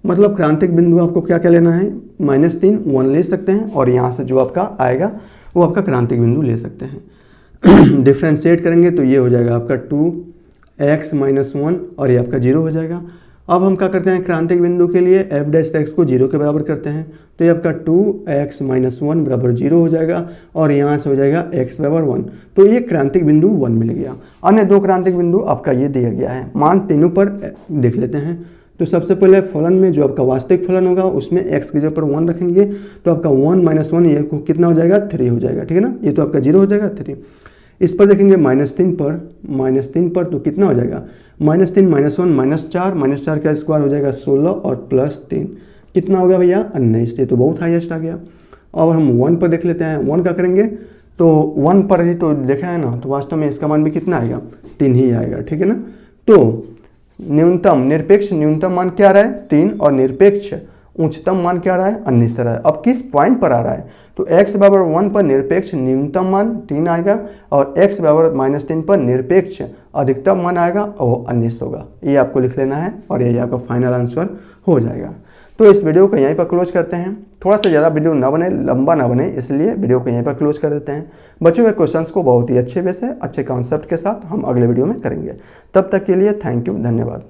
मतलब क्रांतिक बिंदु आपको क्या क्या लेना है -3 1 ले सकते हैं, और यहाँ से जो आपका आएगा वो आपका क्रांतिक बिंदु ले सकते हैं। डिफ्रेंशिएट करेंगे तो ये हो जाएगा आपका 2x - 1 और ये आपका 0 हो जाएगा। अब हम क्या करते हैं क्रांतिक बिंदु के लिए f' को 0 के बराबर करते हैं, तो ये आपका 2x - 1 बराबर 0 हो जाएगा, और यहाँ से हो जाएगा x बराबर 1, तो ये क्रांतिक बिंदु 1 मिल गया। अन्य 2 क्रांतिक बिंदु आपका ये दिया गया है, मान तीनों पर देख लेते हैं। तो सबसे पहले फलन में जो आपका वास्तविक फलन होगा उसमें x की जगह पर 1 रखेंगे, तो आपका 1 - 1 ये कितना हो जाएगा 3 हो जाएगा, ठीक है ना, ये तो आपका 0 हो जाएगा 3। इस पर देखेंगे -3 पर तो कितना हो जाएगा -3 - 1 -4 -4 का स्क्वायर हो जाएगा 16 और +3 कितना हो गया भैया 19, ये तो बहुत हाईएस्ट आ गया। अब हम 1 पर देख लेते हैं, 1 का करेंगे तो 1 पर ही तो देखा है ना, तो वास्तव में इसका मान भी कितना आएगा 3 ही आएगा, ठीक है ना। तो न्यूनतम निरपेक्ष न्यूनतम मान क्या आ रहा है 3 और निरपेक्ष उच्चतम मान क्या आ रहा है 19 आ रहा है। अब किस पॉइंट पर आ रहा है, तो x बराबर 1 पर निरपेक्ष न्यूनतम मान 3 आएगा, और x बराबर -3 पर निरपेक्ष अधिकतम मान आएगा और वो 19 होगा। ये आपको लिख लेना है और यही आपका फाइनल आंसर हो जाएगा। तो इस वीडियो को यहीं पर क्लोज करते हैं, थोड़ा सा ज़्यादा वीडियो ना बने, लंबा ना बने, इसलिए वीडियो को यहीं पर क्लोज कर देते हैं। बचे हुए क्वेश्चंस को बहुत ही अच्छे वे से अच्छे कॉन्सेप्ट के साथ हम अगले वीडियो में करेंगे। तब तक के लिए थैंक यू, धन्यवाद।